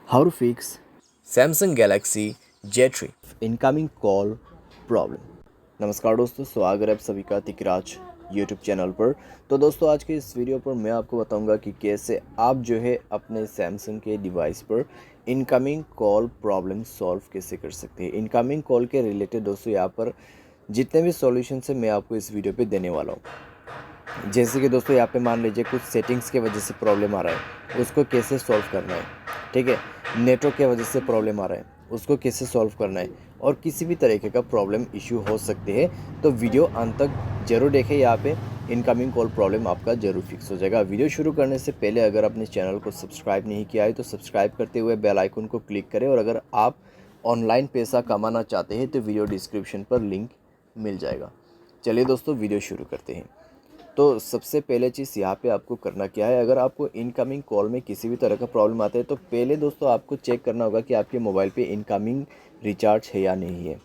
How to fix Samsung Galaxy J3। incoming call problem. नमस्कार दोस्तों, स्वागत है आप सभी का तिकराज यूट्यूब चैनल पर। तो दोस्तों, आज के इस वीडियो पर मैं आपको बताऊंगा कि कैसे आप जो है अपने सैमसंग के डिवाइस पर इनकमिंग कॉल प्रॉब्लम सॉल्व कैसे कर सकते हैं। इनकमिंग कॉल के रिलेटेड दोस्तों यहाँ पर जितने भी सॉल्यूशन है मैं आपको इस वीडियो पे देने वाला हूँ। जैसे कि दोस्तों यहाँ पे मान लीजिए कुछ सेटिंग्स की वजह से प्रॉब्लम आ रहा है, उसको कैसे सॉल्व करना है। ठीक है, नेटवर्क की वजह से प्रॉब्लम आ रहा है, उसको कैसे सॉल्व करना है, और किसी भी तरीके का प्रॉब्लम इशू हो सकते हैं। तो वीडियो अंत तक जरूर देखें, यहाँ पे इनकमिंग कॉल प्रॉब्लम आपका जरूर फिक्स हो जाएगा। वीडियो शुरू करने से पहले अगर आपने चैनल को सब्सक्राइब नहीं किया है तो सब्सक्राइब करते हुए बेल आइकन को क्लिक करें, और अगर आप ऑनलाइन पैसा कमाना चाहते हैं तो वीडियो डिस्क्रिप्शन पर लिंक मिल जाएगा। चलिए दोस्तों, वीडियो शुरू करते हैं। तो सबसे पहले चीज़ यहाँ पे आपको करना क्या है, अगर आपको इनकमिंग कॉल में किसी भी तरह का प्रॉब्लम आता है तो पहले दोस्तों आपको चेक करना होगा कि आपके मोबाइल पे इनकमिंग रिचार्ज है या नहीं है।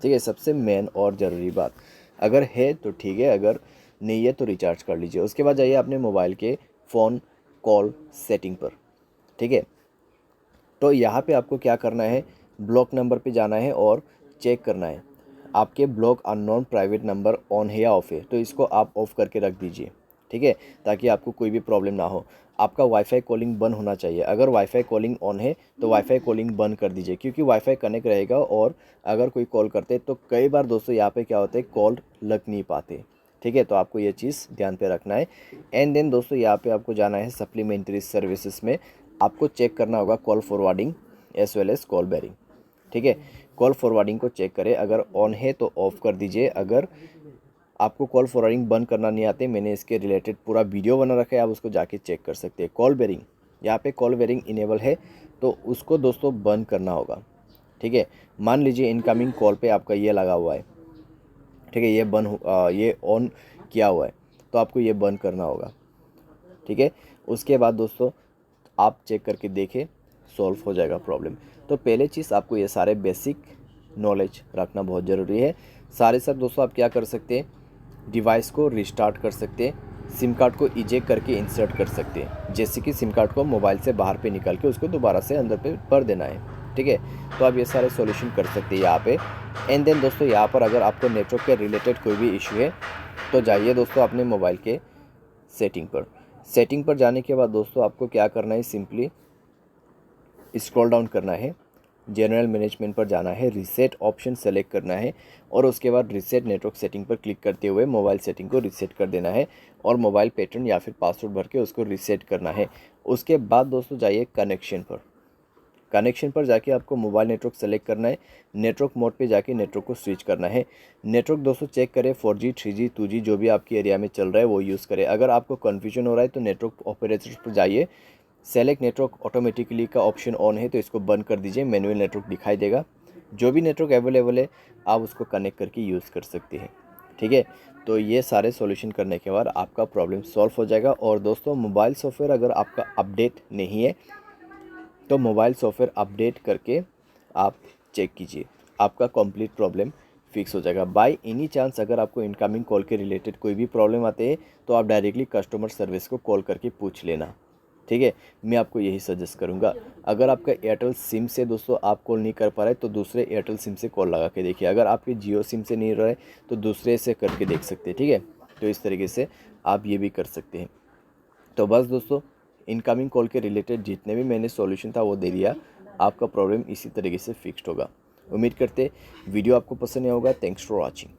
ठीक है, सबसे मेन और ज़रूरी बात, अगर है तो ठीक है, अगर नहीं है तो रिचार्ज कर लीजिए। उसके बाद जाइए अपने मोबाइल के फ़ोन कॉल सेटिंग पर। ठीक है, तो यहाँ पे आपको क्या करना है, ब्लॉक नंबर पे जाना है और चेक करना है आपके block unknown private number on है या ऑफ है। तो इसको आप ऑफ करके रख दीजिए। ठीक है, ताकि आपको कोई भी प्रॉब्लम ना हो। आपका वाईफाई कॉलिंग बंद होना चाहिए। अगर वाईफाई कॉलिंग ऑन है तो वाईफाई कॉलिंग बंद कर दीजिए, क्योंकि वाईफाई कनेक्ट रहेगा और अगर कोई कॉल करते तो कई बार दोस्तों यहाँ पे क्या होता है, कॉल लग नहीं पाते। ठीक है, तो आपको ये चीज़ ध्यान पे रखना है। एंड देन दोस्तों यहाँ पे आपको जाना है सप्लीमेंट्री सर्विसेज में। आपको चेक करना होगा call forwarding as well as call barring. ठीक है, कॉल फॉरवर्डिंग को चेक करें, अगर ऑन है तो ऑफ कर दीजिए। अगर आपको कॉल फॉरवर्डिंग बंद करना नहीं आते, मैंने इसके रिलेटेड पूरा वीडियो बना रखा है, आप उसको जाके चेक कर सकते हैं। कॉल बेरिंग, यहाँ पे कॉल बेरिंग इनेबल है तो उसको दोस्तों बंद करना होगा। ठीक है, मान लीजिए इनकमिंग कॉल पे आपका ये लगा हुआ है। ठीक है, ये ऑन किया हुआ है तो आपको ये बंद करना होगा। ठीक है, उसके बाद दोस्तों आप चेक करके देखें, सॉल्व हो जाएगा प्रॉब्लम। तो पहले चीज़ आपको ये सारे बेसिक नॉलेज रखना बहुत ज़रूरी है। सारे सब दोस्तों आप क्या कर सकते हैं, डिवाइस को रिस्टार्ट कर सकते हैं, सिम कार्ड को इजेक्ट करके इंसर्ट कर सकते हैं। जैसे कि सिम कार्ड को मोबाइल से बाहर पे निकाल के उसको दोबारा से अंदर पे भर देना है। ठीक है, तो आप ये सारे सॉल्यूशन कर सकते हैं यहाँ पे। एंड देन दोस्तों यहाँ पर अगर आपको नेटवर्क के रिलेटेड कोई भी इशू है तो जाइए दोस्तों अपने मोबाइल के सेटिंग पर। सेटिंग पर जाने के बाद दोस्तों आपको क्या करना है, सिंपली स्क्रॉल डाउन करना है, जनरल मैनेजमेंट पर जाना है, रीसेट ऑप्शन सेलेक्ट करना है, और उसके बाद रीसेट नेटवर्क सेटिंग पर क्लिक करते हुए मोबाइल सेटिंग को रीसेट कर देना है, और मोबाइल पैटर्न या फिर पासवर्ड भर के उसको रीसेट करना है। उसके बाद दोस्तों जाइए कनेक्शन पर। कनेक्शन पर जाके आपको मोबाइल नेटवर्क सेलेक्ट करना है, नेटवर्क मोड पे जाके नेटवर्क को स्विच करना है। नेटवर्क दोस्तों चेक करें 4G 3G 2G जो भी आपकी एरिया में चल रहा है वो यूज़ करें। अगर आपको कन्फ्यूजन हो रहा है तो नेटवर्क ऑपरेटर पर जाइए, सेलेक्ट नेटवर्क ऑटोमेटिकली का ऑप्शन ऑन है तो इसको बंद कर दीजिए, मैनुअल नेटवर्क दिखाई देगा। जो भी नेटवर्क अवेलेबल है आप उसको कनेक्ट करके यूज़ कर सकते हैं। ठीक है, तो ये सारे सॉल्यूशन करने के बाद आपका प्रॉब्लम सॉल्व हो जाएगा। और दोस्तों मोबाइल सॉफ्टवेयर अगर आपका अपडेट नहीं है तो मोबाइल सॉफ्टवेयर अपडेट करके आप चेक कीजिए, आपका कंप्लीट प्रॉब्लम फिक्स हो जाएगा। बाय एनी चांस अगर आपको इनकमिंग कॉल के रिलेटेड कोई भी प्रॉब्लम आते हैं तो आप डायरेक्टली कस्टमर सर्विस को कॉल करके पूछ लेना। ठीक है, मैं आपको यही सजेस्ट करूंगा। अगर आपका एयरटेल सिम से दोस्तों आप कॉल नहीं कर पा रहे तो दूसरे एयरटेल सिम से कॉल लगा के देखिए। अगर आपके जियो सिम से नहीं रहे तो दूसरे से करके देख सकते हैं। ठीक है, तो इस तरीके से आप ये भी कर सकते हैं। तो बस दोस्तों, इनकमिंग कॉल के रिलेटेड जितने भी मैंने सॉल्यूशन था वो दे दिया, आपका प्रॉब्लम इसी तरीके से फिक्स्ड होगा। उम्मीद करते वीडियो आपको पसंद आया होगा। Thanks for watching.